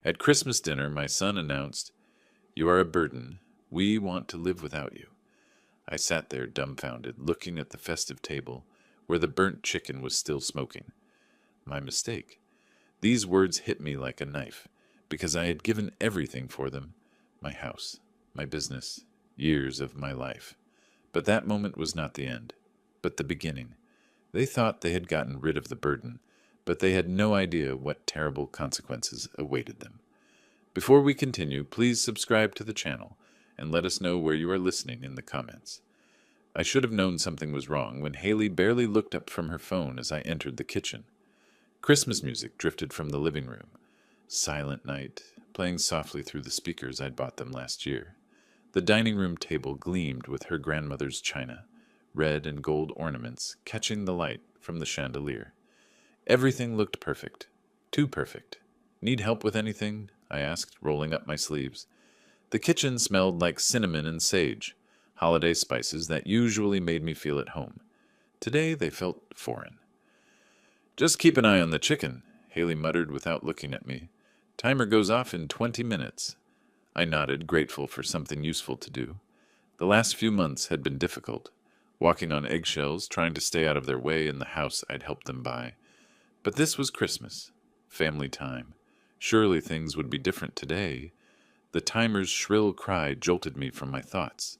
At Christmas dinner, my son announced, "You are a burden. We want to live without you." I sat there dumbfounded, looking at the festive table, where the burnt chicken was still smoking. My mistake. These words hit me like a knife, because I had given everything for them: my house, my business, years of my life. But that moment was not the end, but the beginning. They thought they had gotten rid of the burden, but they had no idea what terrible consequences awaited them. Before we continue, please subscribe to the channel and let us know where you are listening in the comments. I should have known something was wrong when Haley barely looked up from her phone as I entered the kitchen. Christmas music drifted from the living room. Silent Night, playing softly through the speakers I'd bought them last year. The dining room table gleamed with her grandmother's china, red and gold ornaments catching the light from the chandelier. Everything looked perfect. Too perfect. "Need help with anything?" I asked, rolling up my sleeves. The kitchen smelled like cinnamon and sage, holiday spices that usually made me feel at home. Today they felt foreign. "Just keep an eye on the chicken," Haley muttered without looking at me. "Timer goes off in 20 minutes. I nodded, grateful for something useful to do. The last few months had been difficult, walking on eggshells, trying to stay out of their way in the house I'd helped them buy. But this was Christmas, family time. Surely things would be different today. The timer's shrill cry jolted me from my thoughts.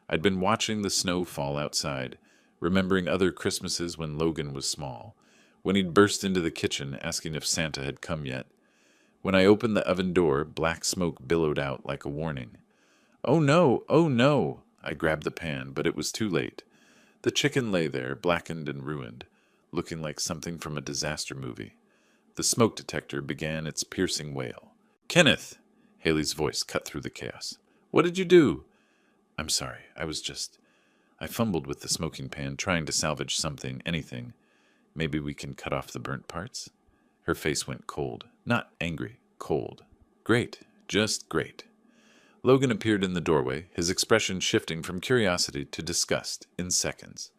I'd been watching the snow fall outside, remembering other Christmases when Logan was small, when he'd burst into the kitchen asking if Santa had come yet. When I opened the oven door, black smoke billowed out like a warning. "Oh no! Oh no!" I grabbed the pan, but it was too late. The chicken lay there, blackened and ruined, looking like something from a disaster movie. The smoke detector began its piercing wail. "Kenneth!" Haley's voice cut through the chaos. "What did you do?" "I'm sorry. I fumbled with the smoking pan, trying to salvage something, anything. Maybe we can cut off the burnt parts?" Her face went cold. Not angry, cold. "Great. Just great." Logan appeared in the doorway, his expression shifting from curiosity to disgust in seconds.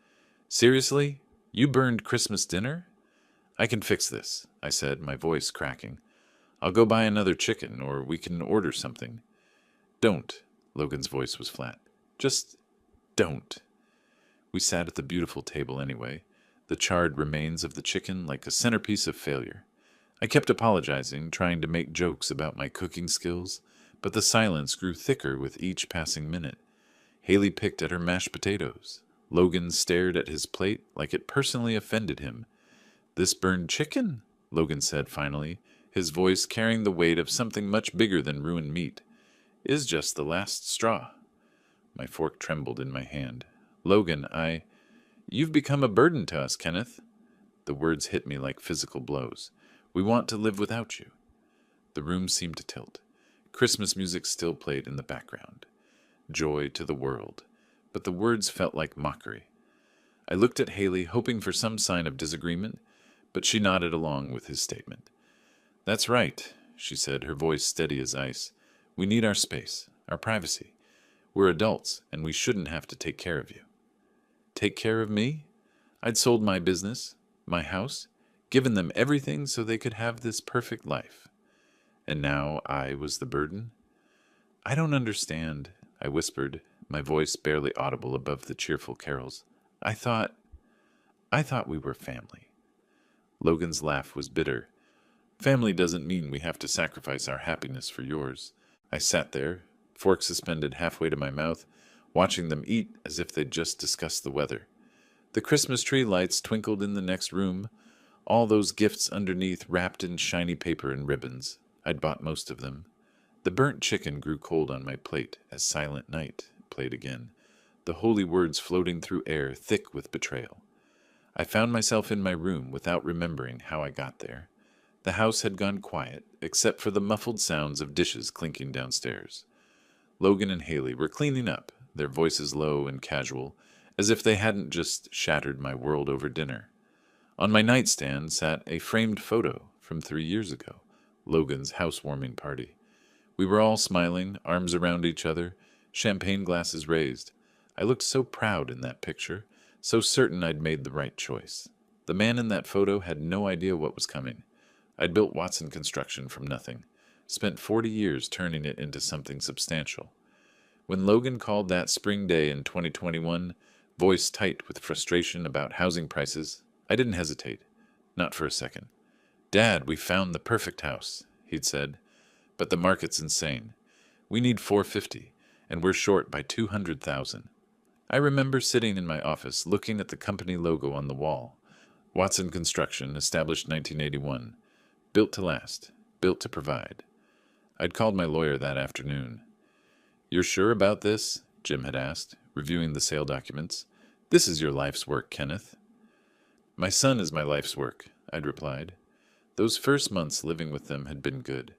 "Seriously? You burned Christmas dinner?" "I can fix this," I said, my voice cracking. "I'll go buy another chicken, or we can order something." "Don't." Logan's voice was flat. "Just don't." We sat at the beautiful table anyway, the charred remains of the chicken like a centerpiece of failure. I kept apologizing, trying to make jokes about my cooking skills, but the silence grew thicker with each passing minute. Haley picked at her mashed potatoes. Logan stared at his plate like it personally offended him. "This burned chicken," Logan said finally, his voice carrying the weight of something much bigger than ruined meat, "is just the last straw." My fork trembled in my hand. "Logan, You've become a burden to us, Kenneth." The words hit me like physical blows. "We want to live without you." The room seemed to tilt. Christmas music still played in the background. Joy to the world. But the words felt like mockery. I looked at Haley, hoping for some sign of disagreement, but she nodded along with his statement. "That's right," she said, her voice steady as ice. "We need our space, our privacy. We're adults, and we shouldn't have to take care of you." Take care of me? I'd sold my business, my house, given them everything so they could have this perfect life. And now I was the burden? "I don't understand," I whispered, my voice barely audible above the cheerful carols. I thought we were family." Logan's laugh was bitter. "Family doesn't mean we have to sacrifice our happiness for yours." I sat there, fork suspended halfway to my mouth, watching them eat as if they'd just discussed the weather. The Christmas tree lights twinkled in the next room, all those gifts underneath wrapped in shiny paper and ribbons. I'd bought most of them. The burnt chicken grew cold on my plate as Silent Night played again, the holy words floating through air thick with betrayal. I found myself in my room without remembering how I got there. The house had gone quiet, except for the muffled sounds of dishes clinking downstairs. Logan and Haley were cleaning up, their voices low and casual, as if they hadn't just shattered my world over dinner. On my nightstand sat a framed photo from 3 years ago, Logan's housewarming party. We were all smiling, arms around each other, champagne glasses raised. I looked so proud in that picture, so certain I'd made the right choice. The man in that photo had no idea what was coming. I'd built Watson Construction from nothing. spent 40 years turning it into something substantial. When Logan called that spring day in 2021, voice tight with frustration about housing prices, I didn't hesitate. Not for a second. "Dad, we found the perfect house," he'd said, "but the market's insane. We need 450, and we're short by 200,000. I remember sitting in my office looking at the company logo on the wall. Watson Construction, established 1981. Built to last. Built to provide. I'd called my lawyer that afternoon. "You're sure about this?" Jim had asked, reviewing the sale documents. "This is your life's work, Kenneth." "My son is my life's work," I'd replied. Those first months living with them had been good.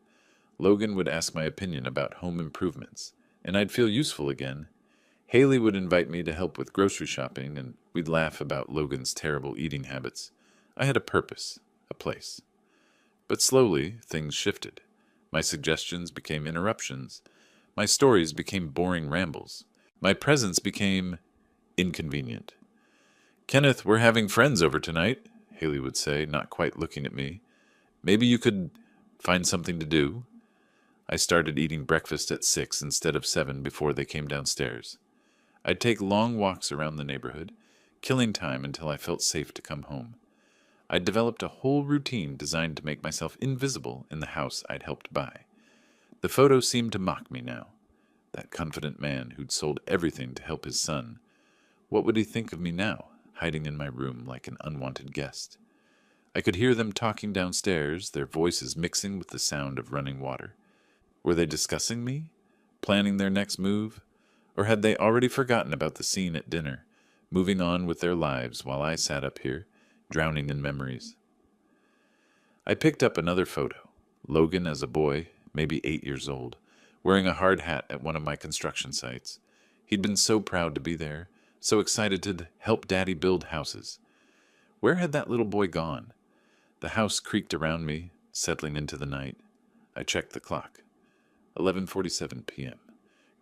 Logan would ask my opinion about home improvements, and I'd feel useful again. Haley would invite me to help with grocery shopping, and we'd laugh about Logan's terrible eating habits. I had a purpose, a place. But slowly, things shifted. My suggestions became interruptions. My stories became boring rambles. My presence became inconvenient. "Kenneth, we're having friends over tonight," Haley would say, not quite looking at me. "Maybe you could find something to do." I started eating breakfast at 6 instead of 7 before they came downstairs. I'd take long walks around the neighborhood, killing time until I felt safe to come home. I'd developed a whole routine designed to make myself invisible in the house I'd helped buy. The photo seemed to mock me now. That confident man who'd sold everything to help his son. What would he think of me now, hiding in my room like an unwanted guest? I could hear them talking downstairs, their voices mixing with the sound of running water. Were they discussing me? Planning their next move? Or had they already forgotten about the scene at dinner, moving on with their lives while I sat up here, drowning in memories? I picked up another photo. Logan as a boy, maybe 8 years old, wearing a hard hat at one of my construction sites. He'd been so proud to be there, so excited to help Daddy build houses. Where had that little boy gone? The house creaked around me, settling into the night. I checked the clock. 11:47 p.m.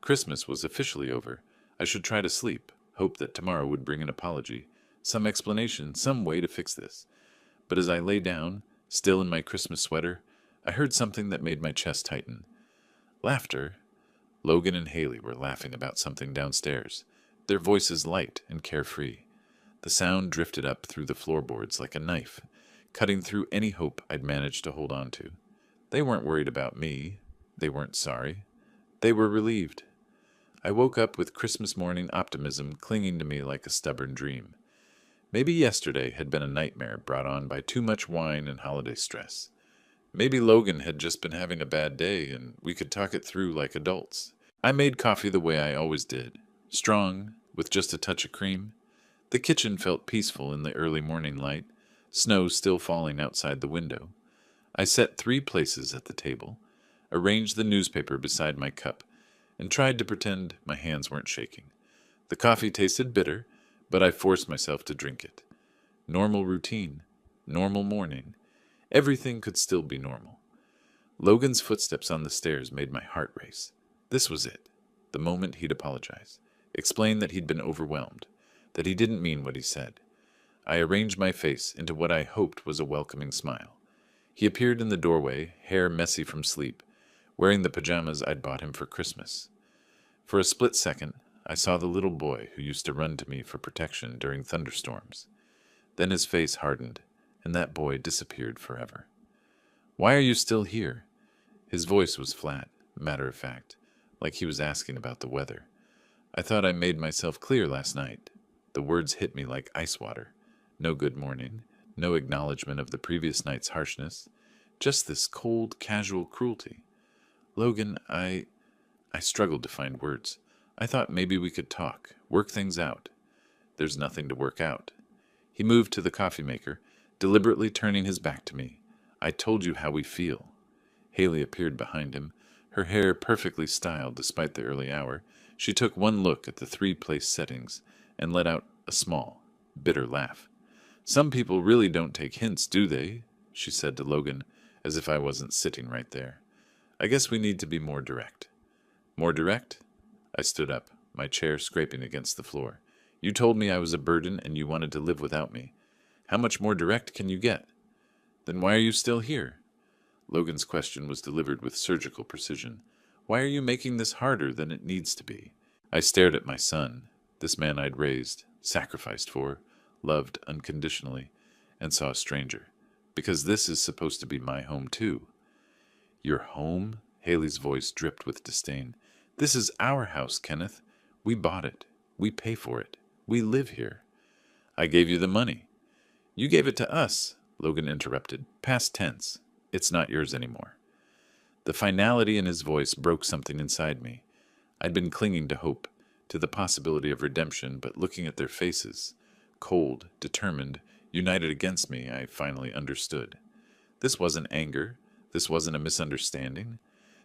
Christmas was officially over. I should try to sleep, hope that tomorrow would bring an apology, some explanation, some way to fix this. But as I lay down, still in my Christmas sweater, I heard something that made my chest tighten. Laughter. Logan and Haley were laughing about something downstairs, their voices light and carefree. The sound drifted up through the floorboards like a knife, cutting through any hope I'd managed to hold on to. They weren't worried about me. They weren't sorry. They were relieved. I woke up with Christmas morning optimism clinging to me like a stubborn dream. Maybe yesterday had been a nightmare brought on by too much wine and holiday stress. Maybe Logan had just been having a bad day and we could talk it through like adults. I made coffee the way I always did, strong, with just a touch of cream. The kitchen felt peaceful in the early morning light, snow still falling outside the window. I set 3 places at the table, arranged the newspaper beside my cup, and tried to pretend my hands weren't shaking. The coffee tasted bitter, but I forced myself to drink it. Normal routine, normal morning. Everything could still be normal. Logan's footsteps on the stairs made my heart race. This was it, the moment he'd apologize, explain that he'd been overwhelmed, that he didn't mean what he said. I arranged my face into what I hoped was a welcoming smile. He appeared in the doorway, hair messy from sleep, wearing the pajamas I'd bought him for Christmas. For a split second, I saw the little boy who used to run to me for protection during thunderstorms. Then his face hardened, and that boy disappeared forever. "Why are you still here?" His voice was flat, matter of fact, like he was asking about the weather. I thought I made myself clear last night. The words hit me like ice water. No good morning, no acknowledgement of the previous night's harshness, just this cold, casual cruelty. "Logan, I struggled to find words. I thought maybe we could talk, work things out. There's nothing to work out." He moved to the coffee maker, deliberately turning his back to me. "I told you how we feel." Haley appeared behind him, her hair perfectly styled despite the early hour. She took one look at the 3-place settings and let out a small, bitter laugh. "Some people really don't take hints, do they?" she said to Logan, as if I wasn't sitting right there. "I guess we need to be more direct." "More direct?" I stood up, my chair scraping against the floor. "You told me I was a burden and you wanted to live without me. How much more direct can you get?" "Then why are you still here?" Logan's question was delivered with surgical precision. Why are you making this harder than it needs to be? I stared at my son, this man I'd raised, sacrificed for, loved unconditionally, and saw a stranger. Because this is supposed to be my home, too. Your home? Haley's voice dripped with disdain. This is our house, Kenneth. We bought it. We pay for it. We live here. I gave you the money. You gave it to us, Logan interrupted. Past tense. It's not yours anymore. The finality in his voice broke something inside me. I'd been clinging to hope, to the possibility of redemption, but looking at their faces, cold, determined, united against me, I finally understood. This wasn't anger. This wasn't a misunderstanding.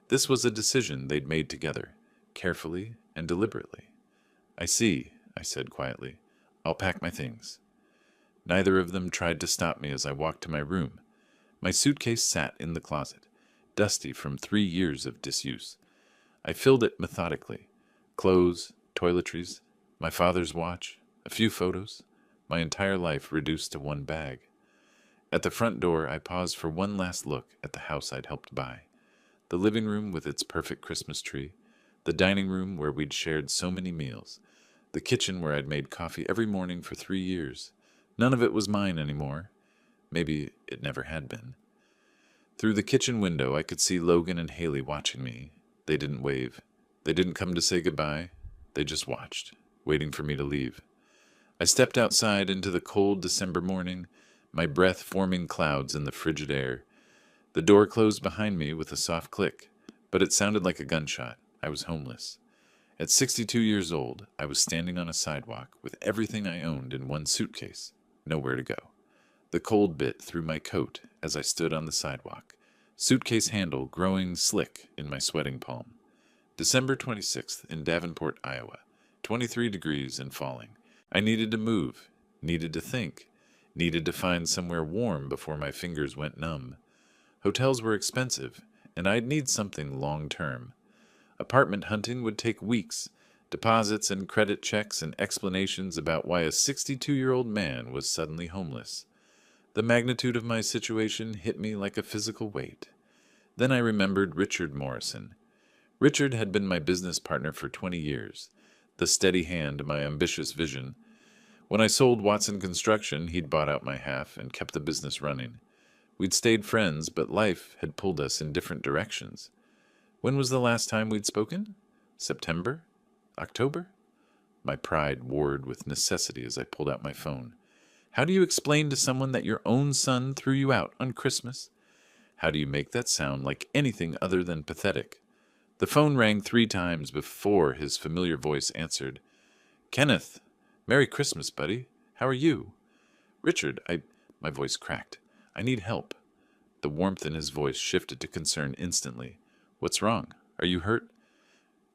This was a decision they'd made together, carefully and deliberately. I see, I said quietly. I'll pack my things. Neither of them tried to stop me as I walked to my room. My suitcase sat in the closet, dusty from 3 years of disuse. I filled it methodically. Clothes, toiletries, my father's watch, a few photos, my entire life reduced to one bag. At the front door, I paused for one last look at the house I'd helped buy. The living room with its perfect Christmas tree, the dining room where we'd shared so many meals, the kitchen where I'd made coffee every morning for 3 years. None of it was mine anymore. Maybe it never had been. Through the kitchen window, I could see Logan and Haley watching me. They didn't wave. They didn't come to say goodbye. They just watched, waiting for me to leave. I stepped outside into the cold December morning, my breath forming clouds in the frigid air. The door closed behind me with a soft click, but it sounded like a gunshot. I was homeless. At 62 years old, I was standing on a sidewalk with everything I owned in one suitcase. Nowhere to go. The cold bit through my coat as I stood on the sidewalk, suitcase handle growing slick in my sweating palm. December 26th in Davenport, Iowa, 23 degrees and falling. I needed to move, needed to think, needed to find somewhere warm before my fingers went numb. Hotels were expensive, and I'd need something long-term. Apartment hunting would take weeks, deposits and credit checks and explanations about why a 62-year-old man was suddenly homeless. The magnitude of my situation hit me like a physical weight. Then I remembered Richard Morrison. Richard had been my business partner for 20 years, the steady hand, my ambitious vision. When I sold Watson Construction, he'd bought out my half and kept the business running. We'd stayed friends, but life had pulled us in different directions. When was the last time we'd spoken? September? October? My pride warred with necessity as I pulled out my phone. How do you explain to someone that your own son threw you out on Christmas? How do you make that sound like anything other than pathetic? The phone rang 3 times before his familiar voice answered. Kenneth, Merry Christmas, buddy. How are you? Richard, my voice cracked. I need help. The warmth in his voice shifted to concern instantly. What's wrong? Are you hurt?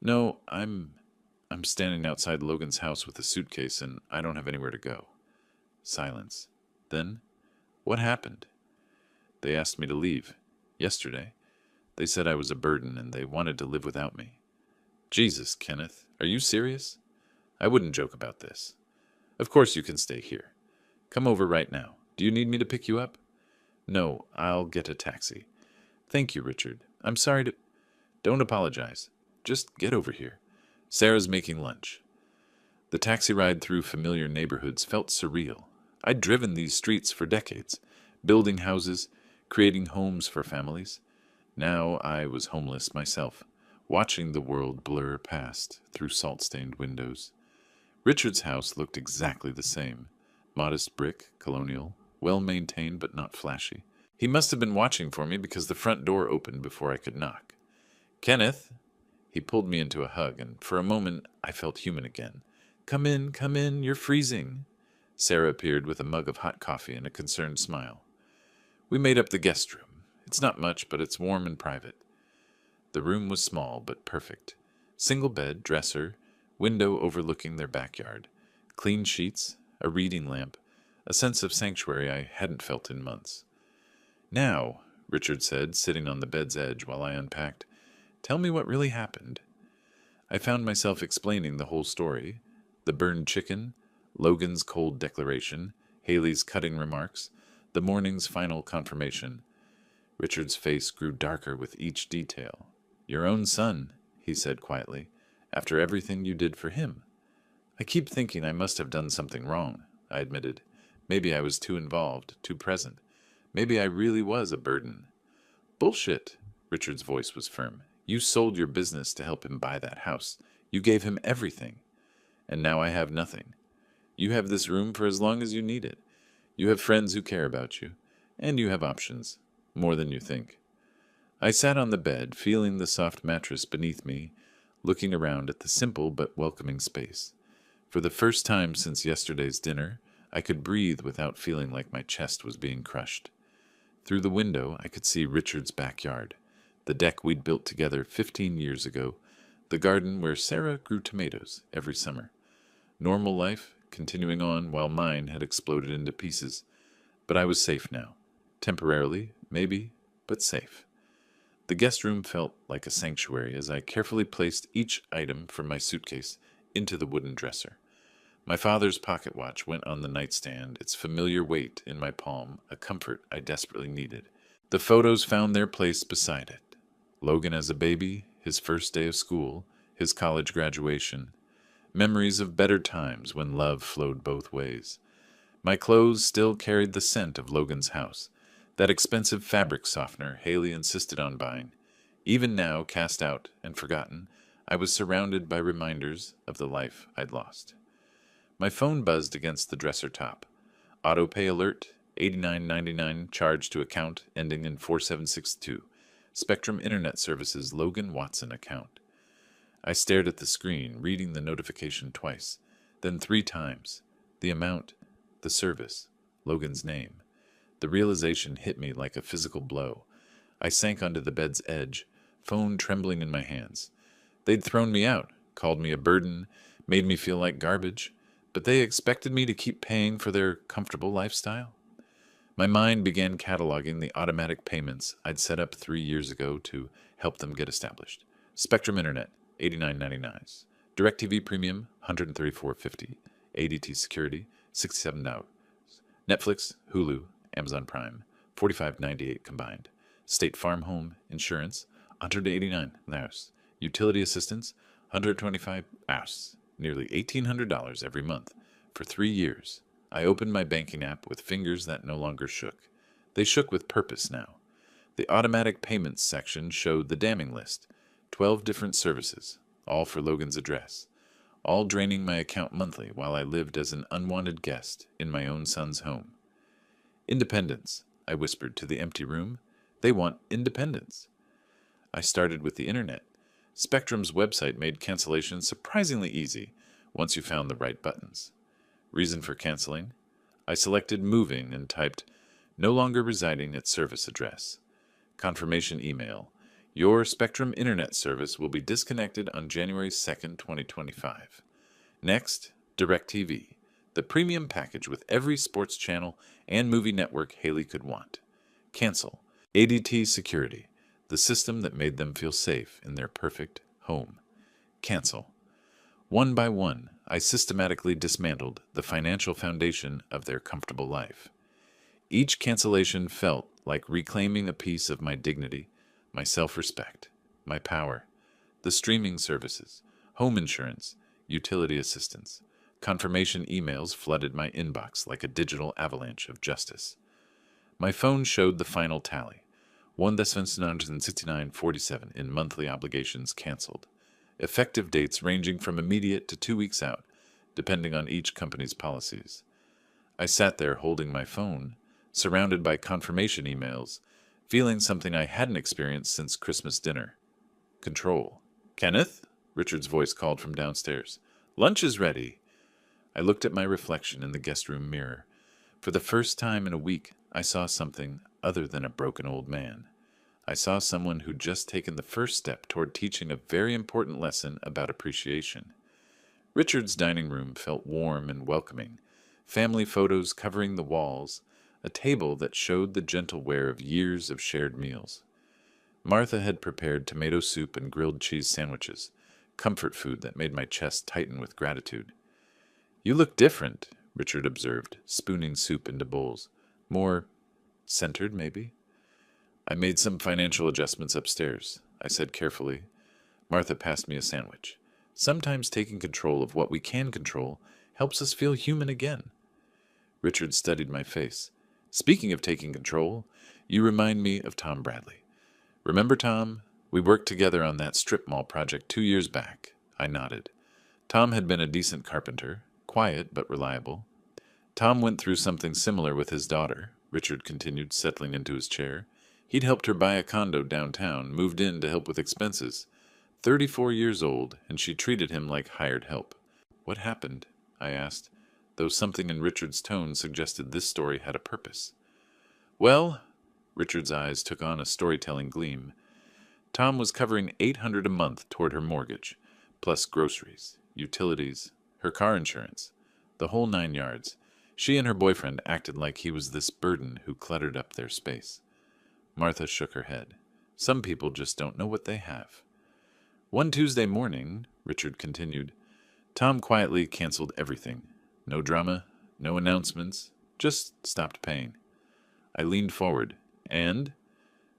No, I'm standing outside Logan's house with a suitcase and I don't have anywhere to go. Silence. Then, what happened? They asked me to leave. Yesterday. They said I was a burden and they wanted to live without me. Jesus, Kenneth, are you serious? I wouldn't joke about this. Of course you can stay here. Come over right now. Do you need me to pick you up? No, I'll get a taxi. Thank you, Richard. I'm sorry to... Don't apologize. Just get over here. Sarah's making lunch. The taxi ride through familiar neighborhoods felt surreal. I'd driven these streets for decades, building houses, creating homes for families. Now I was homeless myself, watching the world blur past through salt-stained windows. Richard's house looked exactly the same. Modest brick, colonial, well-maintained but not flashy. He must have been watching for me because the front door opened before I could knock. Kenneth! He pulled me into a hug, and for a moment I felt human again. Come in, you're freezing. Sarah appeared with a mug of hot coffee and a concerned smile. We made up the guest room. It's not much, but it's warm and private. The room was small but perfect. Single bed, dresser, window overlooking their backyard, clean sheets, a reading lamp, a sense of sanctuary I hadn't felt in months. Now, Richard said, sitting on the bed's edge while I unpacked, tell me what really happened. I found myself explaining the whole story, the burned chicken, Logan's cold declaration, Haley's cutting remarks, the morning's final confirmation. Richard's face grew darker with each detail. Your own son, he said quietly, after everything you did for him. I keep thinking I must have done something wrong, I admitted. Maybe I was too involved, too present. Maybe I really was a burden. Bullshit, Richard's voice was firm. You sold your business to help him buy that house. You gave him everything. And now I have nothing. You have this room for as long as you need it. You have friends who care about you. And you have options. More than you think. I sat on the bed, feeling the soft mattress beneath me, looking around at the simple but welcoming space. For the first time since yesterday's dinner, I could breathe without feeling like my chest was being crushed. Through the window, I could see Richard's backyard, the deck we'd built together 15 years ago, the garden where Sarah grew tomatoes every summer. Normal life, continuing on while mine had exploded into pieces. But I was safe now. Temporarily, maybe, but safe. The guest room felt like a sanctuary as I carefully placed each item from my suitcase into the wooden dresser. My father's pocket watch went on the nightstand, its familiar weight in my palm, a comfort I desperately needed. The photos found their place beside it. Logan as a baby, his first day of school, his college graduation. Memories of better times when love flowed both ways. My clothes still carried the scent of Logan's house, that expensive fabric softener Haley insisted on buying. Even now, cast out and forgotten, I was surrounded by reminders of the life I'd lost. My phone buzzed against the dresser top. Autopay alert, $89.99 charge to account ending in 4762. Spectrum Internet Services Logan Watson account. I stared at the screen, reading the notification twice, then 3 times. The amount, the service, Logan's name. The realization hit me like a physical blow. I sank onto the bed's edge, phone trembling in my hands. They'd thrown me out, called me a burden, made me feel like garbage, but they expected me to keep paying for their comfortable lifestyle. My mind began cataloging the automatic payments I'd set up 3 years ago to help them get established. Spectrum Internet, $89.99. DirecTV Premium, $134.50. ADT Security, $67. Netflix, Hulu, Amazon Prime, $45.98 combined. State Farm Home Insurance, $189. Utility Assistance, $125. Nearly $1,800 every month. For 3 years. I opened my banking app with fingers that no longer shook. They shook with purpose now. The automatic payments section showed the damning list. 12 different services, all for Logan's address. All draining my account monthly while I lived as an unwanted guest in my own son's home. Independence, I whispered to the empty room. They want independence. I started with the internet. Spectrum's website made cancellation surprisingly easy once you found the right buttons. Reason for canceling? I selected moving and typed, no longer residing at service address. Confirmation email. Your Spectrum Internet service will be disconnected on January 2nd, 2025. Next, DirecTV, the premium package with every sports channel and movie network Haley could want. Cancel. ADT Security, the system that made them feel safe in their perfect home. Cancel. One by one, I systematically dismantled the financial foundation of their comfortable life. Each cancellation felt like reclaiming a piece of my dignity, my self-respect, my power. The streaming services, home insurance, utility assistance, confirmation emails flooded my inbox like a digital avalanche of justice. My phone showed the final tally, $1,769.47 in monthly obligations canceled. Effective dates ranging from immediate to 2 weeks out, depending on each company's policies. I sat there holding my phone, surrounded by confirmation emails, feeling something I hadn't experienced since Christmas dinner. Control. Kenneth? Richard's voice called from downstairs. Lunch is ready. I looked at my reflection in the guest room mirror. For the first time in a week, I saw something other than a broken old man. I saw someone who'd just taken the first step toward teaching a very important lesson about appreciation. Richard's dining room felt warm and welcoming, family photos covering the walls, a table that showed the gentle wear of years of shared meals. Martha had prepared tomato soup and grilled cheese sandwiches, comfort food that made my chest tighten with gratitude. You look different, Richard observed, spooning soup into bowls. More centered, maybe? I made some financial adjustments upstairs, I said carefully. Martha passed me a sandwich. Sometimes taking control of what we can control helps us feel human again. Richard studied my face. Speaking of taking control, you remind me of Tom Bradley. Remember Tom? We worked together on that strip mall project 2 years back. I nodded. Tom had been a decent carpenter, quiet but reliable. Tom went through something similar with his daughter, Richard continued, settling into his chair. He'd helped her buy a condo downtown, moved in to help with expenses. 34 years old, and she treated him like hired help. What happened? I asked, though something in Richard's tone suggested this story had a purpose. Well, Richard's eyes took on a storytelling gleam. Tom was covering $800 a month toward her mortgage, plus groceries, utilities, her car insurance, the whole 9 yards. She and her boyfriend acted like he was this burden who cluttered up their space. Martha shook her head. Some people just don't know what they have. One Tuesday morning, Richard continued, Tom quietly canceled everything. No drama, no announcements, just stopped paying. I leaned forward, and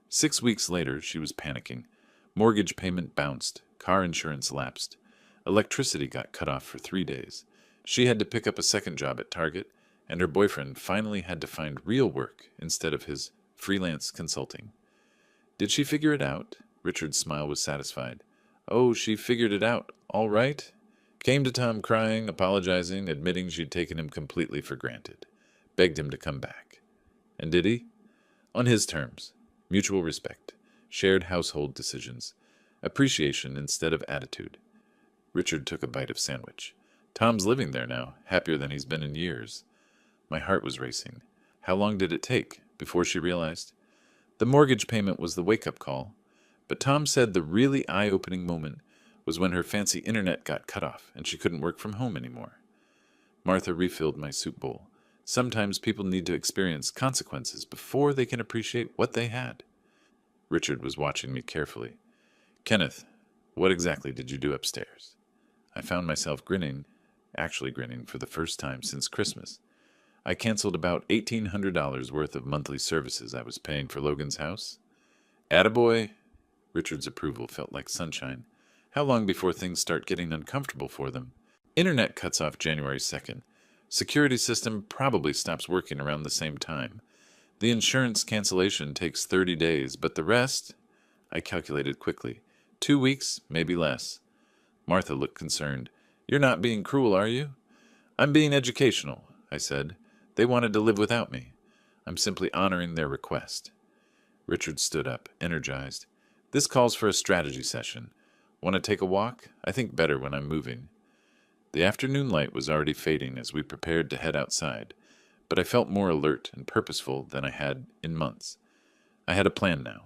6 weeks later she was panicking. Mortgage payment bounced, car insurance lapsed. Electricity got cut off for 3 days. She had to pick up a second job at Target, and her boyfriend finally had to find real work instead of his freelance consulting. Did she figure it out? Richard's smile was satisfied. Oh, she figured it out, all right. Came to Tom crying, apologizing, admitting she'd taken him completely for granted. Begged him to come back. And did he? On his terms. Mutual respect. Shared household decisions. Appreciation instead of attitude. Richard took a bite of sandwich. Tom's living there now, happier than he's been in years. My heart was racing. How long did it take before she realized? The mortgage payment was the wake-up call. But Tom said the really eye-opening moment was when her fancy internet got cut off and she couldn't work from home anymore. Martha refilled my soup bowl. Sometimes people need to experience consequences before they can appreciate what they had. Richard was watching me carefully. Kenneth, what exactly did you do upstairs? I found myself actually grinning for the first time since Christmas. I canceled about $1,800 worth of monthly services I was paying for Logan's house. Attaboy! Richard's approval felt like sunshine. How long before things start getting uncomfortable for them? Internet cuts off January 2nd. Security system probably stops working around the same time. The insurance cancellation takes 30 days, but the rest? I calculated quickly. 2 weeks, maybe less. Martha looked concerned. You're not being cruel, are you? I'm being educational, I said. They wanted to live without me. I'm simply honoring their request. Richard stood up, energized. This calls for a strategy session. Want to take a walk? I think better when I'm moving. The afternoon light was already fading as we prepared to head outside, but I felt more alert and purposeful than I had in months. I had a plan now.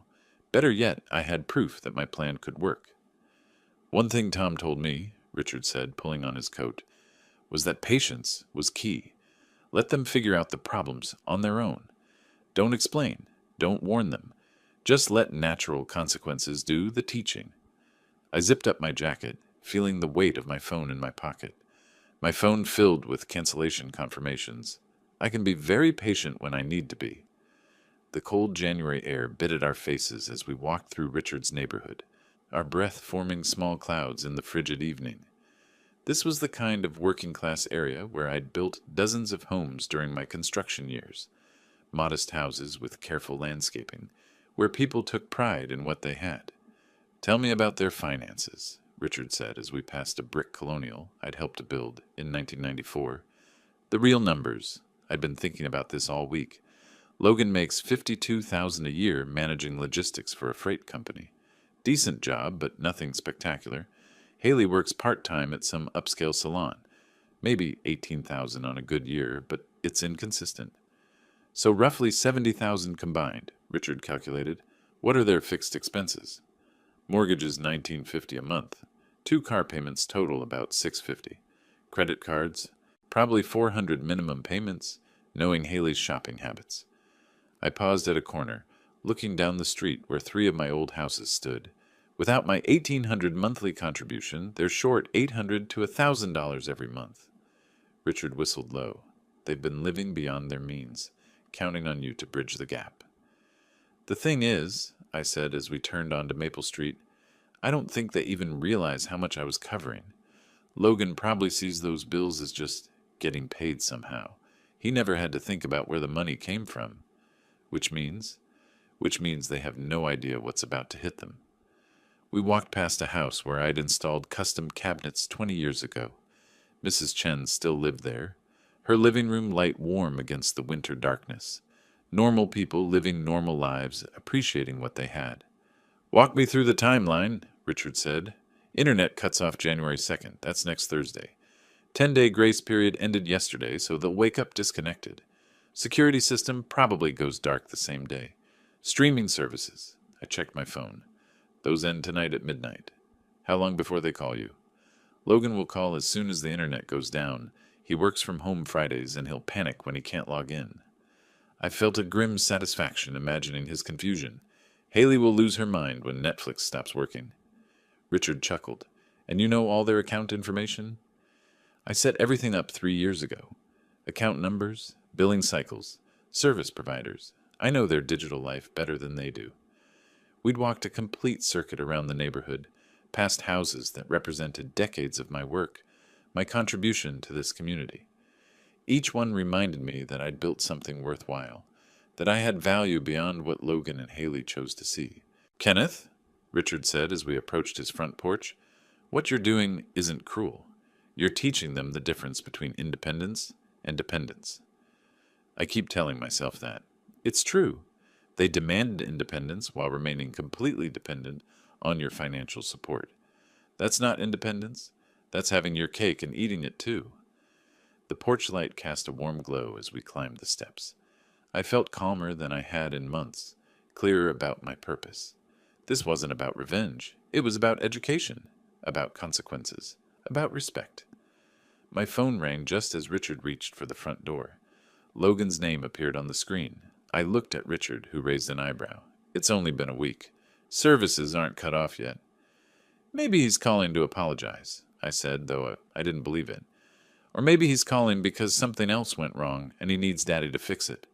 Better yet, I had proof that my plan could work. One thing Tom told me, Richard said, pulling on his coat, was that patience was key. Let them figure out the problems on their own. Don't explain. Don't warn them. Just let natural consequences do the teaching. I zipped up my jacket, feeling the weight of my phone in my pocket. My phone filled with cancellation confirmations. I can be very patient when I need to be. The cold January air bit at our faces as we walked through Richard's neighborhood, our breath forming small clouds in the frigid evening. This was the kind of working-class area where I'd built dozens of homes during my construction years. Modest houses with careful landscaping, where people took pride in what they had. Tell me about their finances, Richard said as we passed a brick colonial I'd helped to build in 1994. The real numbers. I'd been thinking about this all week. Logan makes $52,000 a year managing logistics for a freight company. Decent job, but nothing spectacular. Haley works part-time at some upscale salon. Maybe $18,000 on a good year, but it's inconsistent. So roughly $70,000 combined, Richard calculated. What are their fixed expenses? Mortgage is $1,950 a month. 2 car payments total about $650. Credit cards, probably $400 minimum payments, knowing Haley's shopping habits. I paused at a corner, looking down the street where 3 of my old houses stood. Without my $1,800 monthly contribution, they're short $800 to $1,000 every month. Richard whistled low. They've been living beyond their means, counting on you to bridge the gap. The thing is, I said as we turned onto Maple Street, I don't think they even realize how much I was covering. Logan probably sees those bills as just getting paid somehow. He never had to think about where the money came from, which means they have no idea what's about to hit them. We walked past a house where I'd installed custom cabinets 20 years ago. Mrs. Chen still lived there, her living room light warm against the winter darkness. Normal people living normal lives, appreciating what they had. Walk me through the timeline, Richard said. Internet cuts off January 2nd. That's next Thursday. 10-day grace period ended yesterday, so they'll wake up disconnected. Security system probably goes dark the same day. Streaming services. I checked my phone. Those end tonight at midnight. How long before they call you? Logan will call as soon as the internet goes down. He works from home Fridays, and he'll panic when he can't log in. I felt a grim satisfaction imagining his confusion. Haley will lose her mind when Netflix stops working. Richard chuckled. And you know all their account information? I set everything up 3 years ago. Account numbers, billing cycles, service providers. I know their digital life better than they do. We'd walked a complete circuit around the neighborhood, past houses that represented decades of my work, my contribution to this community. Each one reminded me that I'd built something worthwhile, that I had value beyond what Logan and Haley chose to see. Kenneth, Richard said as we approached his front porch, what you're doing isn't cruel. You're teaching them the difference between independence and dependence. I keep telling myself that. It's true. They demanded independence while remaining completely dependent on your financial support. That's not independence. That's having your cake and eating it too. The porch light cast a warm glow as we climbed the steps. I felt calmer than I had in months, clearer about my purpose. This wasn't about revenge. It was about education, about consequences, about respect. My phone rang just as Richard reached for the front door. Logan's name appeared on the screen. I looked at Richard, who raised an eyebrow. It's only been a week. Services aren't cut off yet. Maybe he's calling to apologize, I said, though I didn't believe it. Or maybe he's calling because something else went wrong and he needs Daddy to fix it.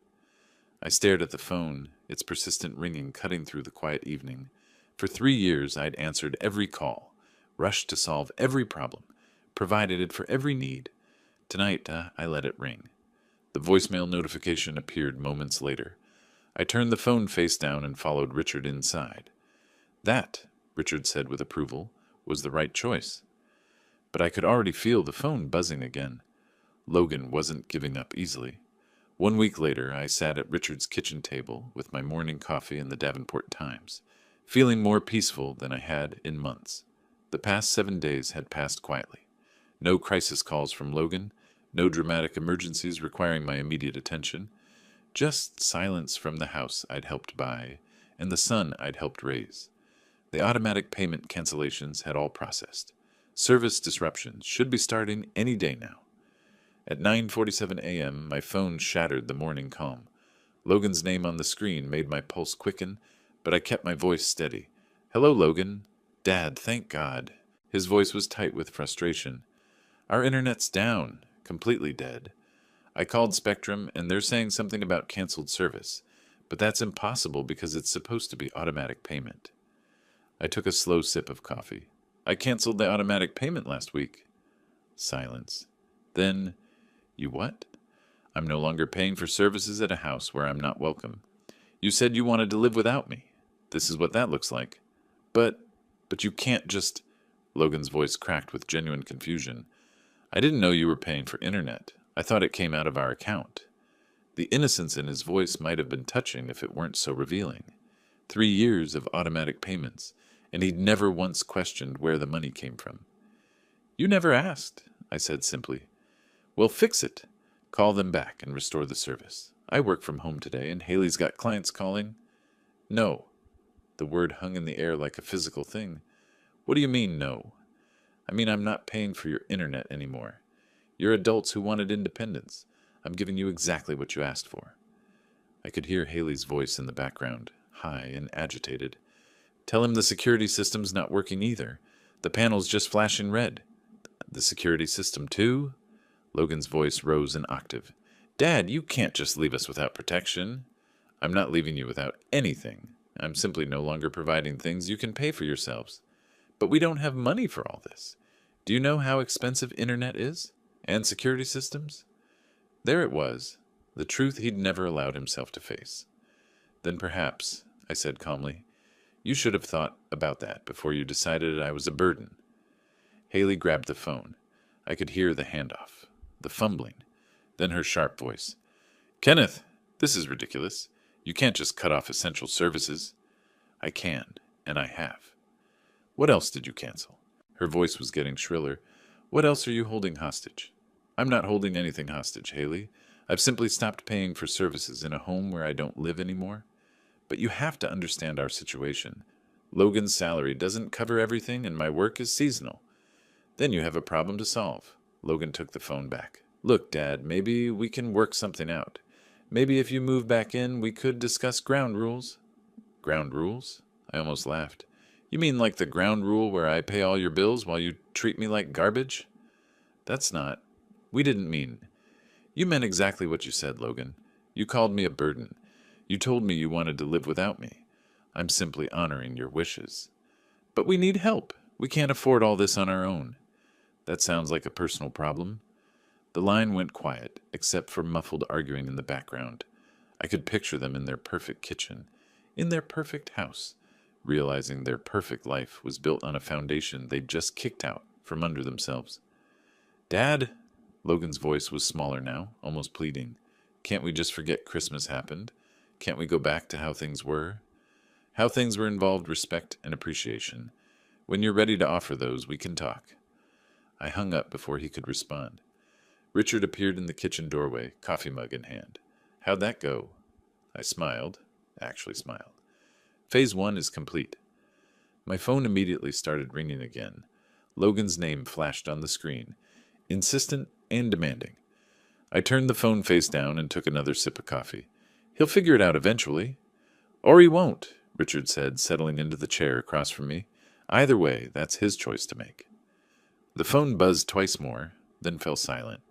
I stared at the phone, its persistent ringing cutting through the quiet evening. For 3 years I'd answered every call, rushed to solve every problem, provided it for every need. Tonight I let it ring. The voicemail notification appeared moments later. I turned the phone face down and followed Richard inside. That, Richard said with approval, was the right choice. But I could already feel the phone buzzing again. Logan wasn't giving up easily. 1 week later, I sat at Richard's kitchen table with my morning coffee and the Davenport Times, feeling more peaceful than I had in months. The past 7 days had passed quietly. No crisis calls from Logan, no dramatic emergencies requiring my immediate attention, just silence from the house I'd helped buy and the son I'd helped raise. The automatic payment cancellations had all processed. Service disruptions should be starting any day now. At 9:47 a.m., my phone shattered the morning calm. Logan's name on the screen made my pulse quicken, but I kept my voice steady. Hello, Logan. Dad, thank God. His voice was tight with frustration. Our internet's down. Completely dead. I called Spectrum, and they're saying something about canceled service, but that's impossible because it's supposed to be automatic payment. I took a slow sip of coffee. I canceled the automatic payment last week. Silence. Then, you what? I'm no longer paying for services at a house where I'm not welcome. You said you wanted to live without me. This is what that looks like. But you can't just... Logan's voice cracked with genuine confusion. I didn't know you were paying for internet. I thought it came out of our account. The innocence in his voice might have been touching if it weren't so revealing. 3 years of automatic payments, and he'd never once questioned where the money came from. You never asked, I said simply. Well, fix it. Call them back and restore the service. I work from home today, and Haley's got clients calling. No. The word hung in the air like a physical thing. What do you mean, no? I mean, I'm not paying for your internet anymore. You're adults who wanted independence. I'm giving you exactly what you asked for. I could hear Haley's voice in the background, high and agitated. Tell him the security system's not working either. The panel's just flashing red. The security system too? Logan's voice rose an octave. Dad, you can't just leave us without protection. I'm not leaving you without anything. I'm simply no longer providing things you can pay for yourselves. But we don't have money for all this. Do you know how expensive internet is? And security systems? There it was, the truth he'd never allowed himself to face. Then perhaps, I said calmly, you should have thought about that before you decided I was a burden. Haley grabbed the phone. I could hear the handoff, the fumbling, then her sharp voice. Kenneth, this is ridiculous. You can't just cut off essential services. I can, and I have. What else did you cancel? Her voice was getting shriller. What else are you holding hostage? I'm not holding anything hostage, Haley. I've simply stopped paying for services in a home where I don't live anymore. But you have to understand our situation. Logan's salary doesn't cover everything, and my work is seasonal. Then you have a problem to solve. Logan took the phone back. Look, Dad, maybe we can work something out. Maybe if you move back in, we could discuss ground rules. Ground rules? I almost laughed. You mean like the ground rule where I pay all your bills while you treat me like garbage? That's not. We didn't mean. You meant exactly what you said, Logan. You called me a burden. You told me you wanted to live without me. I'm simply honoring your wishes. But we need help. We can't afford all this on our own. That sounds like a personal problem. The line went quiet, except for muffled arguing in the background. I could picture them in their perfect kitchen, in their perfect house, realizing their perfect life was built on a foundation they'd just kicked out from under themselves. Dad, Logan's voice was smaller now, almost pleading. Can't we just forget Christmas happened? Can't we go back to how things were? How things were involved respect and appreciation. When you're ready to offer those, we can talk. I hung up before he could respond. Richard appeared in the kitchen doorway, coffee mug in hand. How'd that go? I smiled, actually smiled. Phase 1 is complete. My phone immediately started ringing again. Logan's name flashed on the screen, insistent and demanding. I turned the phone face down and took another sip of coffee. He'll figure it out eventually. Or he won't, Richard said, settling into the chair across from me. Either way, that's his choice to make. The phone buzzed twice more, then fell silent.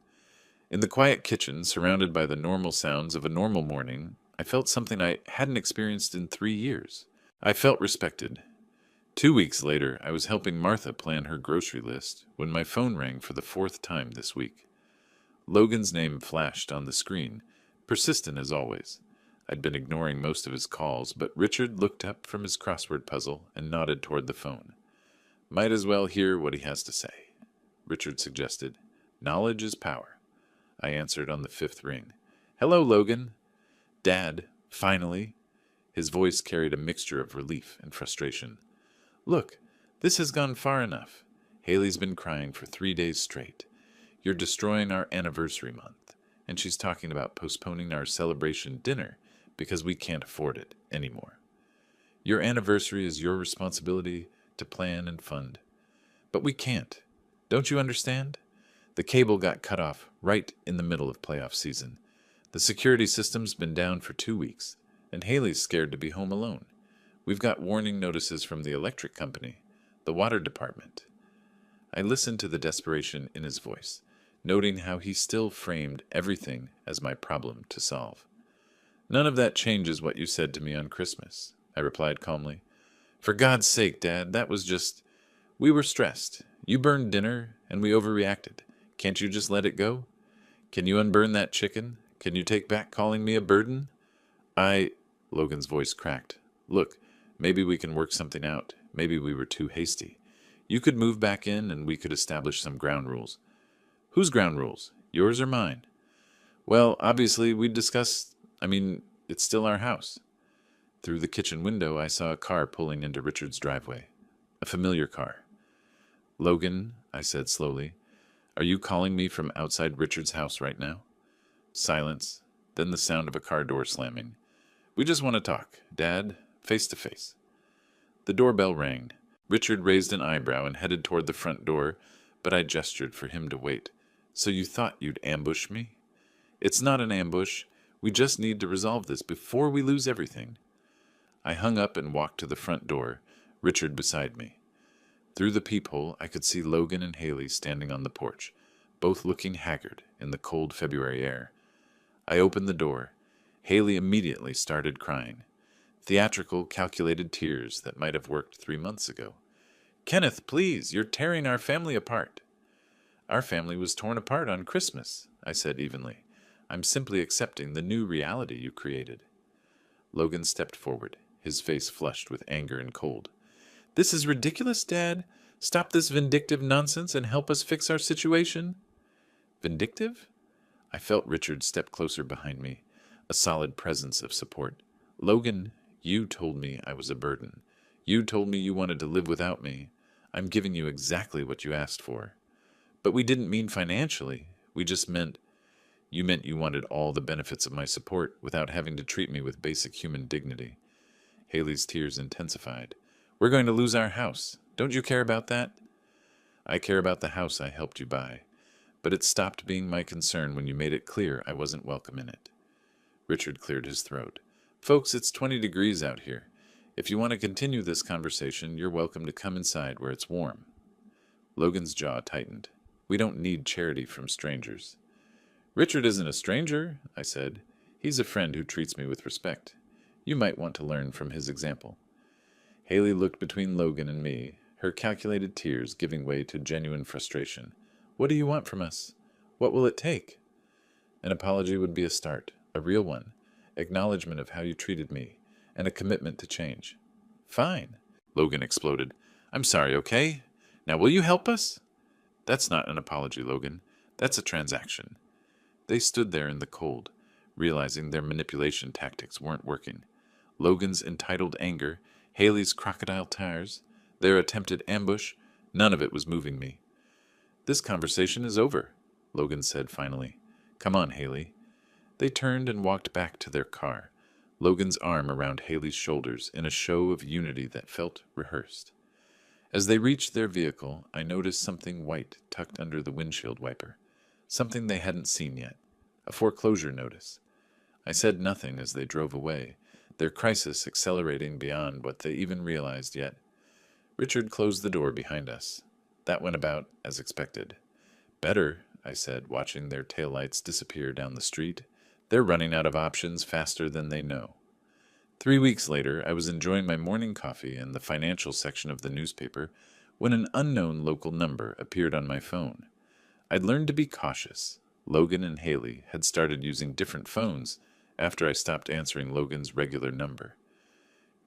In the quiet kitchen, surrounded by the normal sounds of a normal morning, I felt something I hadn't experienced in 3 years. I felt respected. 2 weeks later, I was helping Martha plan her grocery list when my phone rang for the 4th time this week. Logan's name flashed on the screen, persistent as always. I'd been ignoring most of his calls, but Richard looked up from his crossword puzzle and nodded toward the phone. Might as well hear what he has to say. Richard suggested. Knowledge is power. I answered on the 5th ring. Hello, Logan. Dad, finally. His voice carried a mixture of relief and frustration. Look, this has gone far enough. Haley's been crying for 3 days straight. You're destroying our anniversary month, and she's talking about postponing our celebration dinner because we can't afford it anymore. Your anniversary is your responsibility to plan and fund. But we can't. Don't you understand? The cable got cut off right in the middle of playoff season. The security system's been down for 2 weeks, and Haley's scared to be home alone. We've got warning notices from the electric company, the water department. I listened to the desperation in his voice, noting how he still framed everything as my problem to solve. None of that changes what you said to me on Christmas, I replied calmly. For God's sake, Dad, that was just... We were stressed. You burned dinner, and we overreacted. Can't you just let it go? Can you unburn that chicken? Can you take back calling me a burden? Logan's voice cracked. Look, maybe we can work something out. Maybe we were too hasty. You could move back in, and we could establish some ground rules. Whose ground rules? Yours or mine? Well, obviously, we'd discuss... it's still our house. Through the kitchen window, I saw a car pulling into Richard's driveway. A familiar car. Logan, I said slowly, are you calling me from outside Richard's house right now? Silence, then the sound of a car door slamming. We just want to talk, Dad, face to face. The doorbell rang. Richard raised an eyebrow and headed toward the front door, but I gestured for him to wait. So you thought you'd ambush me? It's not an ambush. We just need to resolve this before we lose everything. I hung up and walked to the front door, Richard beside me. Through the peephole, I could see Logan and Haley standing on the porch, both looking haggard in the cold February air. I opened the door. Haley immediately started crying. Theatrical, calculated tears that might have worked 3 months ago. Kenneth, please, you're tearing our family apart. Our family was torn apart on Christmas, I said evenly. I'm simply accepting the new reality you created. Logan stepped forward, his face flushed with anger and cold. This is ridiculous, Dad. Stop this vindictive nonsense and help us fix our situation. Vindictive? I felt Richard step closer behind me, a solid presence of support. Logan, you told me I was a burden. You told me you wanted to live without me. I'm giving you exactly what you asked for. But we didn't mean financially. We just meant you wanted all the benefits of my support without having to treat me with basic human dignity. Haley's tears intensified. We're going to lose our house. Don't you care about that? I care about the house I helped you buy, but it stopped being my concern when you made it clear I wasn't welcome in it. Richard cleared his throat. Folks, it's 20 degrees out here. If you want to continue this conversation, you're welcome to come inside where it's warm. Logan's jaw tightened. We don't need charity from strangers. Richard isn't a stranger, I said. He's a friend who treats me with respect. You might want to learn from his example. Haley looked between Logan and me, her calculated tears giving way to genuine frustration. What do you want from us? What will it take? An apology would be a start, a real one, acknowledgement of how you treated me, and a commitment to change. Fine, Logan exploded. I'm sorry, okay? Now will you help us? That's not an apology, Logan. That's a transaction. They stood there in the cold, realizing their manipulation tactics weren't working. Logan's entitled anger, Haley's crocodile tears, their attempted ambush, none of it was moving me. This conversation is over, Logan said finally. Come on, Haley. They turned and walked back to their car, Logan's arm around Haley's shoulders in a show of unity that felt rehearsed. As they reached their vehicle, I noticed something white tucked under the windshield wiper. Something they hadn't seen yet. A foreclosure notice. I said nothing as they drove away, their crisis accelerating beyond what they even realized yet. Richard closed the door behind us. That went about as expected. Better, I said, watching their taillights disappear down the street. They're running out of options faster than they know. 3 weeks later, I was enjoying my morning coffee in the financial section of the newspaper when an unknown local number appeared on my phone. I'd learned to be cautious. Logan and Haley had started using different phones after I stopped answering Logan's regular number.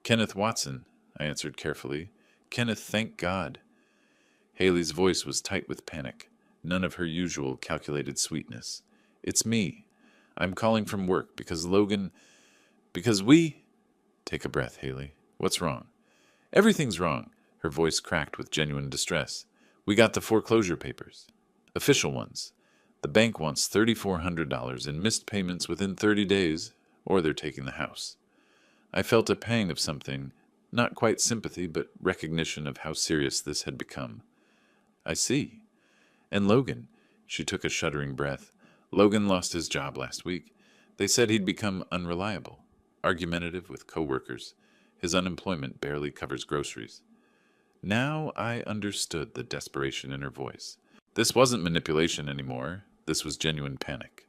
Kenneth Watson, I answered carefully. Kenneth, thank God. Haley's voice was tight with panic, none of her usual calculated sweetness. It's me. I'm calling from work because we... Take a breath, Haley. What's wrong? Everything's wrong. Her voice cracked with genuine distress. We got the foreclosure papers. Official ones. The bank wants $3,400 in missed payments within 30 days, or they're taking the house. I felt a pang of something, not quite sympathy, but recognition of how serious this had become. I see. And Logan, she took a shuddering breath. Logan lost his job last week. They said he'd become unreliable, argumentative with coworkers. His unemployment barely covers groceries. Now I understood the desperation in her voice. This wasn't manipulation anymore. This was genuine panic.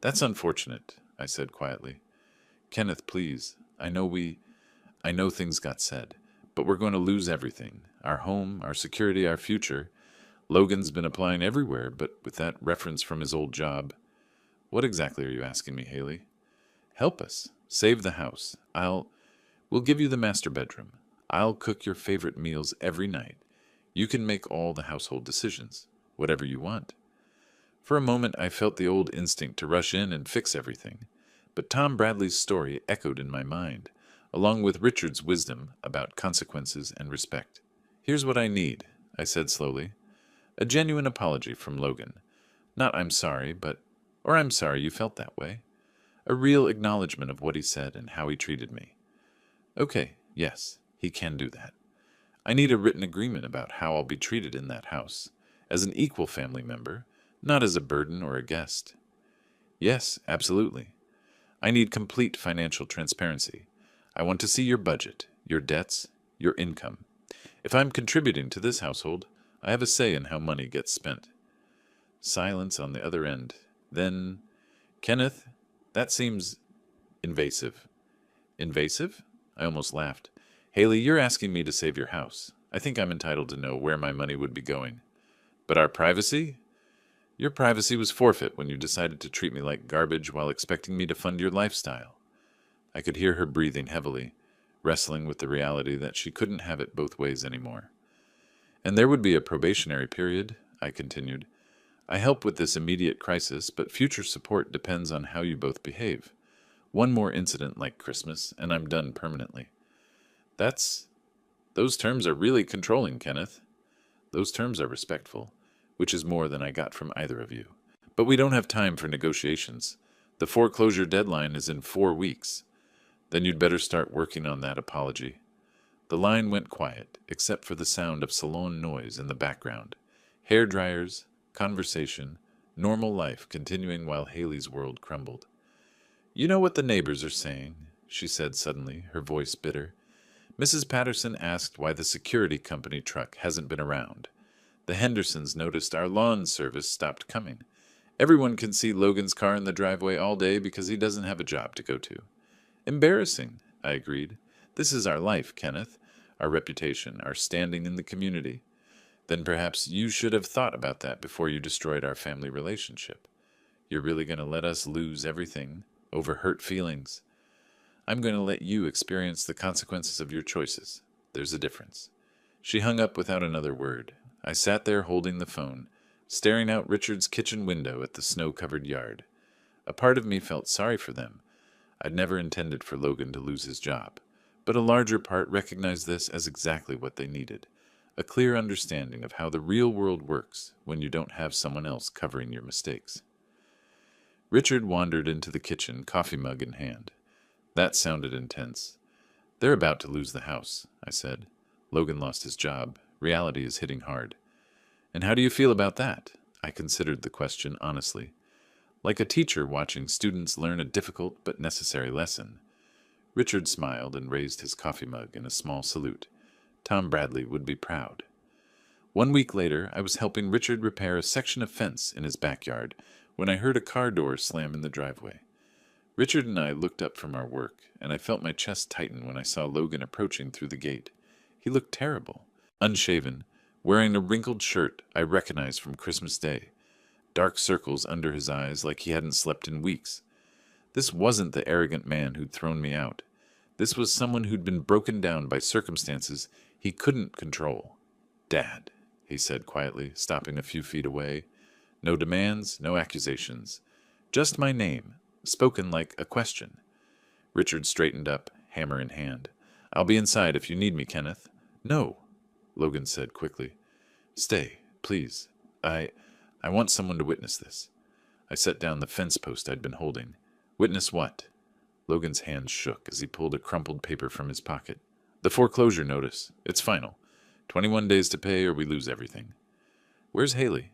That's unfortunate, I said quietly. Kenneth, please. I know things got said, but we're going to lose everything. Our home, our security, our future. Logan's been applying everywhere, but with that reference from his old job. What exactly are you asking me, Haley? Help us. Save the house. We'll give you the master bedroom. I'll cook your favorite meals every night. You can make all the household decisions, whatever you want. For a moment, I felt the old instinct to rush in and fix everything, but Tom Bradley's story echoed in my mind, along with Richard's wisdom about consequences and respect. Here's what I need, I said slowly. A genuine apology from Logan. Not I'm sorry, or I'm sorry you felt that way. A real acknowledgement of what he said and how he treated me. Okay, yes, he can do that. I need a written agreement about how I'll be treated in that house, as an equal family member, not as a burden or a guest. Yes, absolutely. I need complete financial transparency. I want to see your budget, your debts, your income. If I'm contributing to this household, I have a say in how money gets spent. Silence on the other end. Then, Kenneth, that seems... Invasive. Invasive? I almost laughed. Haley, you're asking me to save your house. I think I'm entitled to know where my money would be going. But our privacy? Your privacy was forfeit when you decided to treat me like garbage while expecting me to fund your lifestyle. I could hear her breathing heavily, wrestling with the reality that she couldn't have it both ways anymore. And there would be a probationary period, I continued. I help with this immediate crisis, but future support depends on how you both behave. One more incident like Christmas, and I'm done permanently. Those terms are really controlling, Kenneth. Those terms are respectful, which is more than I got from either of you. But we don't have time for negotiations. The foreclosure deadline is in 4 weeks. Then you'd better start working on that apology. The line went quiet, except for the sound of salon noise in the background. Hair dryers, conversation, normal life continuing while Haley's world crumbled. You know what the neighbors are saying, she said suddenly, her voice bitter. Mrs. Patterson asked why the security company truck hasn't been around. The Hendersons noticed our lawn service stopped coming. Everyone can see Logan's car in the driveway all day because he doesn't have a job to go to. Embarrassing, I agreed. This is our life, Kenneth, our reputation, our standing in the community. Then perhaps you should have thought about that before you destroyed our family relationship. You're really going to let us lose everything over hurt feelings? I'm going to let you experience the consequences of your choices. There's a difference. She hung up without another word. I sat there holding the phone, staring out Richard's kitchen window at the snow-covered yard. A part of me felt sorry for them. I'd never intended for Logan to lose his job, but a larger part recognized this as exactly what they needed, a clear understanding of how the real world works when you don't have someone else covering your mistakes. Richard wandered into the kitchen, coffee mug in hand. That sounded intense. They're about to lose the house, I said. Logan lost his job. Reality is hitting hard. And how do you feel about that? I considered the question honestly. Like a teacher watching students learn a difficult but necessary lesson. Richard smiled and raised his coffee mug in a small salute. Tom Bradley would be proud. 1 week later, I was helping Richard repair a section of fence in his backyard when I heard a car door slam in the driveway. Richard and I looked up from our work, and I felt my chest tighten when I saw Logan approaching through the gate. He looked terrible, unshaven, wearing a wrinkled shirt I recognized from Christmas Day, dark circles under his eyes like he hadn't slept in weeks. This wasn't the arrogant man who'd thrown me out. This was someone who'd been broken down by circumstances he couldn't control. Dad, he said quietly, stopping a few feet away. No demands, no accusations. Just my name, spoken like a question. Richard straightened up, hammer in hand. I'll be inside if you need me, Kenneth. No, Logan said quickly. Stay, please. I want someone to witness this. I set down the fence post I'd been holding. Witness what? Logan's hands shook as he pulled a crumpled paper from his pocket. The foreclosure notice. It's final. 21 days to pay or we lose everything. Where's Haley?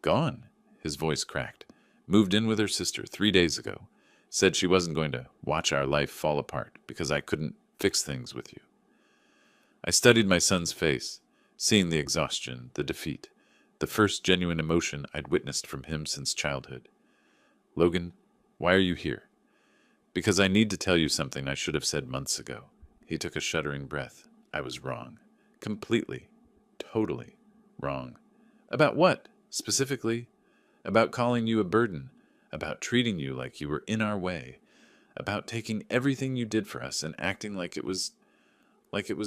Gone. His voice cracked. Moved in with her sister 3 days ago. Said she wasn't going to watch our life fall apart because I couldn't fix things with you. I studied my son's face, seeing the exhaustion, the defeat, the first genuine emotion I'd witnessed from him since childhood. Logan, why are you here? Because I need to tell you something I should have said months ago. He took a shuddering breath. I was wrong. Completely. Totally wrong. About what, specifically? About calling you a burden. About treating you like you were in our way. About taking everything you did for us and acting like it was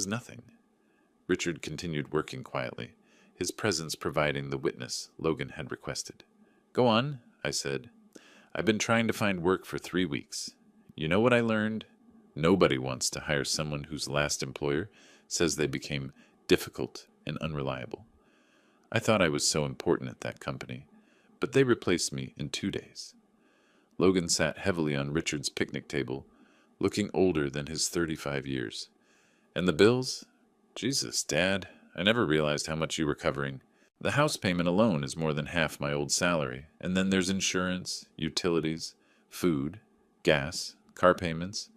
nothing. Richard continued working quietly, his presence providing the witness Logan had requested. Go on, I said. I've been trying to find work for 3 weeks. You know what I learned? Nobody wants to hire someone whose last employer says they became difficult and unreliable. I thought I was so important at that company, but they replaced me in 2 days. Logan sat heavily on Richard's picnic table, looking older than his 35 years. And the bills? Jesus, Dad, I never realized how much you were covering. The house payment alone is more than half my old salary, and then there's insurance, utilities, food, gas, car payments.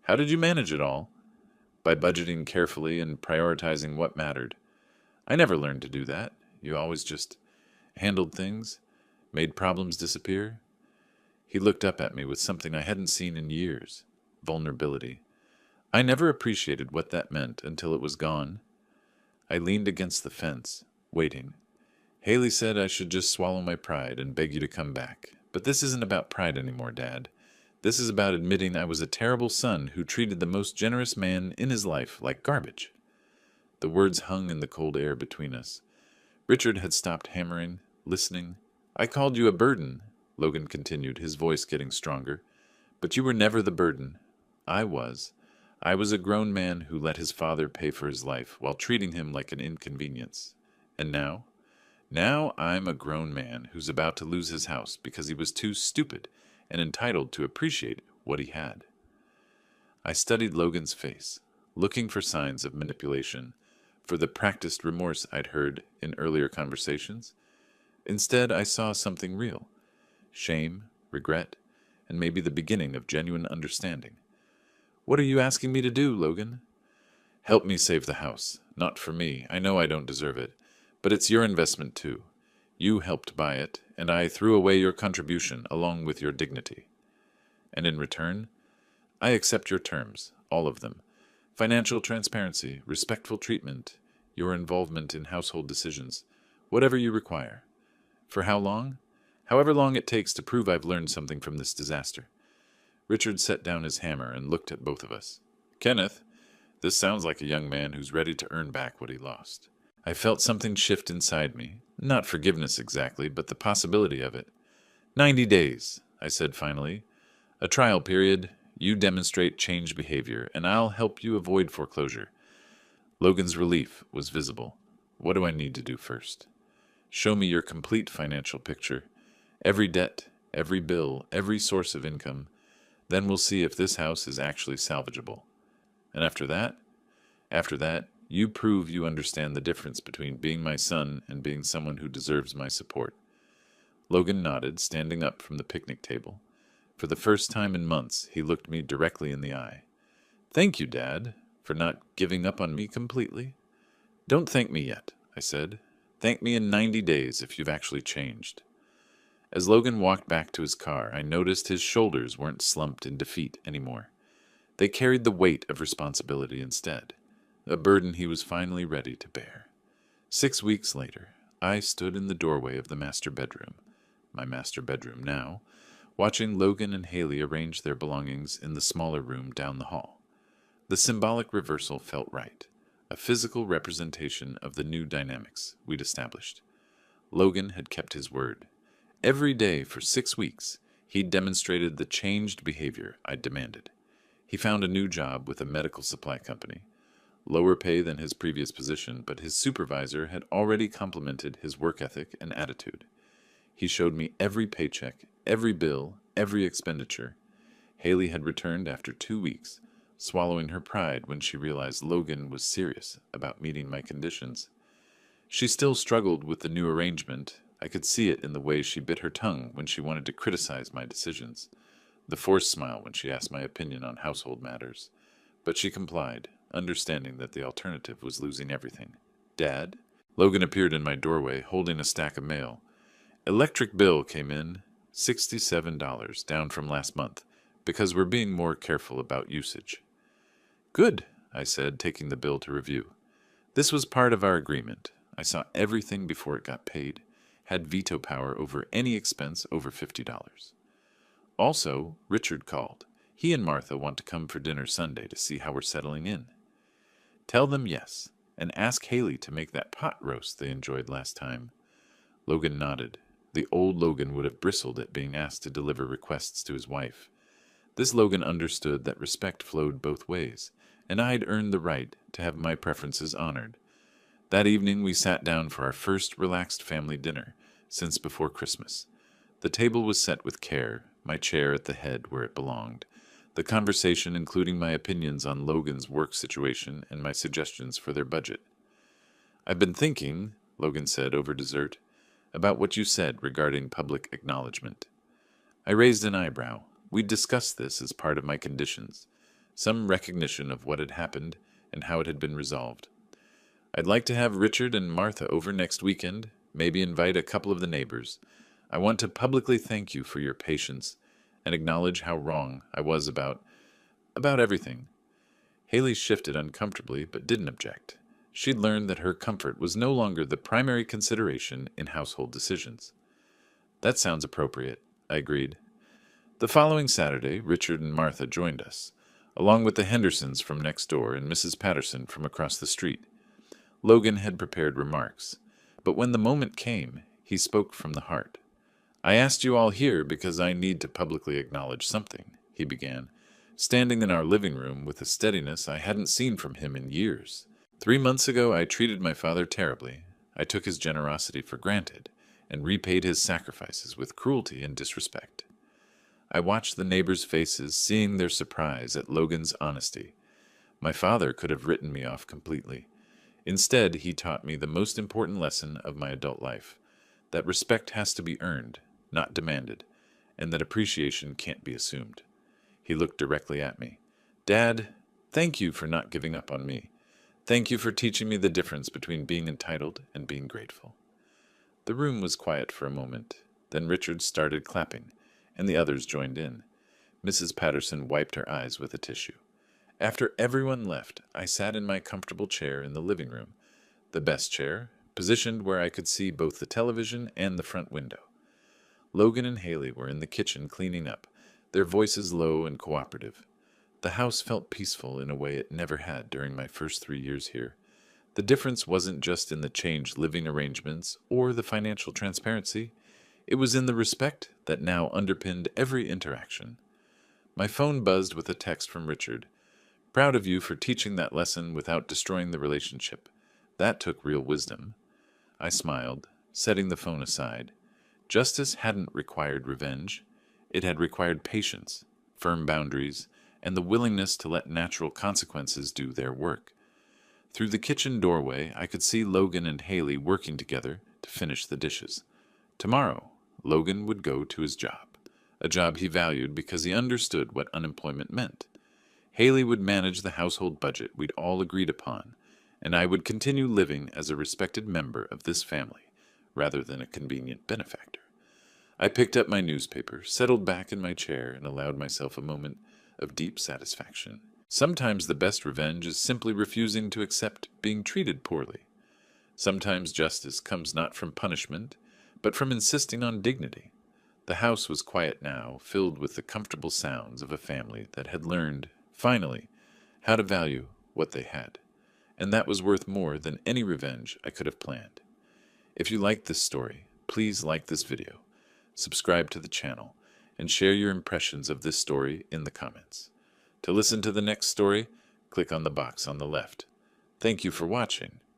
How did you manage it all? By budgeting carefully and prioritizing what mattered. I never learned to do that. You always just handled things, made problems disappear. He looked up at me with something I hadn't seen in years: vulnerability. I never appreciated what that meant until it was gone. I leaned against the fence, waiting. Haley said I should just swallow my pride and beg you to come back. But this isn't about pride anymore, Dad. This is about admitting I was a terrible son who treated the most generous man in his life like garbage. The words hung in the cold air between us. Richard had stopped hammering, listening. I called you a burden, Logan continued, his voice getting stronger. But you were never the burden. I was. I was a grown man who let his father pay for his life while treating him like an inconvenience. And now? Now I'm a grown man who's about to lose his house because he was too stupid and entitled to appreciate what he had. I studied Logan's face, looking for signs of manipulation, for the practiced remorse I'd heard in earlier conversations. Instead, I saw something real: shame, regret, and maybe the beginning of genuine understanding. What are you asking me to do, Logan? Help me save the house. Not for me. I know I don't deserve it. But it's your investment, too. You helped buy it, and I threw away your contribution along with your dignity. And in return, I accept your terms, all of them. Financial transparency, respectful treatment, your involvement in household decisions, whatever you require. For how long? However long it takes to prove I've learned something from this disaster. Richard set down his hammer and looked at both of us. Kenneth, this sounds like a young man who's ready to earn back what he lost. I felt something shift inside me. Not forgiveness exactly, but the possibility of it. 90 days, I said finally. A trial period. You demonstrate changed behavior, and I'll help you avoid foreclosure. Logan's relief was visible. What do I need to do first? Show me your complete financial picture. Every debt, every bill, every source of income. Then we'll see if this house is actually salvageable. And after that, you prove you understand the difference between being my son and being someone who deserves my support. Logan nodded, standing up from the picnic table. For the first time in months, he looked me directly in the eye. Thank you, Dad, for not giving up on me completely. Don't thank me yet, I said. Thank me in 90 days if you've actually changed. As Logan walked back to his car, I noticed his shoulders weren't slumped in defeat anymore. They carried the weight of responsibility instead, a burden he was finally ready to bear. 6 weeks later, I stood in the doorway of the master bedroom, my master bedroom now, watching Logan and Haley arrange their belongings in the smaller room down the hall. The symbolic reversal felt right, a physical representation of the new dynamics we'd established. Logan had kept his word. Every day for 6 weeks, he'd demonstrated the changed behavior I'd demanded. He found a new job with a medical supply company. Lower pay than his previous position, but his supervisor had already complimented his work ethic and attitude. He showed me every paycheck, every bill, every expenditure. Haley had returned after 2 weeks, swallowing her pride when she realized Logan was serious about meeting my conditions. She still struggled with the new arrangement. I could see it in the way she bit her tongue when she wanted to criticize my decisions, the forced smile when she asked my opinion on household matters. But she complied, understanding that the alternative was losing everything. Dad? Logan appeared in my doorway, holding a stack of mail. Electric bill came in, $67, down from last month, because we're being more careful about usage. Good, I said, taking the bill to review. This was part of our agreement. I saw everything before it got paid, had veto power over any expense over $50. Also, Richard called. He and Martha want to come for dinner Sunday to see how we're settling in. Tell them yes, and ask Haley to make that pot roast they enjoyed last time. Logan nodded. The old Logan would have bristled at being asked to deliver requests to his wife. This Logan understood that respect flowed both ways, and I'd earned the right to have my preferences honored. That evening we sat down for our first relaxed family dinner since before Christmas. The table was set with care, my chair at the head where it belonged, the conversation including my opinions on Logan's work situation and my suggestions for their budget. I've been thinking, Logan said over dessert, about what you said regarding public acknowledgement. I raised an eyebrow. We'd discussed this as part of my conditions, some recognition of what had happened and how it had been resolved. I'd like to have Richard and Martha over next weekend, maybe invite a couple of the neighbors. I want to publicly thank you for your patience and acknowledge how wrong I was about everything. Haley shifted uncomfortably but didn't object. She'd learned that her comfort was no longer the primary consideration in household decisions. That sounds appropriate, I agreed. The following Saturday, Richard and Martha joined us, along with the Hendersons from next door and Mrs. Patterson from across the street. Logan had prepared remarks, but when the moment came, he spoke from the heart. I asked you all here because I need to publicly acknowledge something, he began, standing in our living room with a steadiness I hadn't seen from him in years. 3 months ago, I treated my father terribly. I took his generosity for granted and repaid his sacrifices with cruelty and disrespect. I watched the neighbors' faces, seeing their surprise at Logan's honesty. My father could have written me off completely. Instead, he taught me the most important lesson of my adult life, that respect has to be earned, not demanded, and that appreciation can't be assumed. He looked directly at me. Dad, thank you for not giving up on me. Thank you for teaching me the difference between being entitled and being grateful. The room was quiet for a moment. Then Richard started clapping, and the others joined in. Mrs. Patterson wiped her eyes with a tissue. After everyone left, I sat in my comfortable chair in the living room, the best chair, positioned where I could see both the television and the front window. Logan and Haley were in the kitchen cleaning up, their voices low and cooperative. The house felt peaceful in a way it never had during my first 3 years here. The difference wasn't just in the changed living arrangements or the financial transparency. It was in the respect that now underpinned every interaction. My phone buzzed with a text from Richard. Proud of you for teaching that lesson without destroying the relationship. That took real wisdom. I smiled, setting the phone aside. Justice hadn't required revenge. It had required patience, firm boundaries, and the willingness to let natural consequences do their work. Through the kitchen doorway, I could see Logan and Haley working together to finish the dishes. Tomorrow, Logan would go to his job, a job he valued because he understood what unemployment meant. Haley would manage the household budget we'd all agreed upon, and I would continue living as a respected member of this family, rather than a convenient benefactor. I picked up my newspaper, settled back in my chair, and allowed myself a moment of deep satisfaction. Sometimes the best revenge is simply refusing to accept being treated poorly. Sometimes justice comes not from punishment, but from insisting on dignity. The house was quiet now, filled with the comfortable sounds of a family that had learned, finally, how to value what they had. And that was worth more than any revenge I could have planned. If you liked this story, please like this video, subscribe to the channel, and share your impressions of this story in the comments. To listen to the next story, click on the box on the left. Thank you for watching.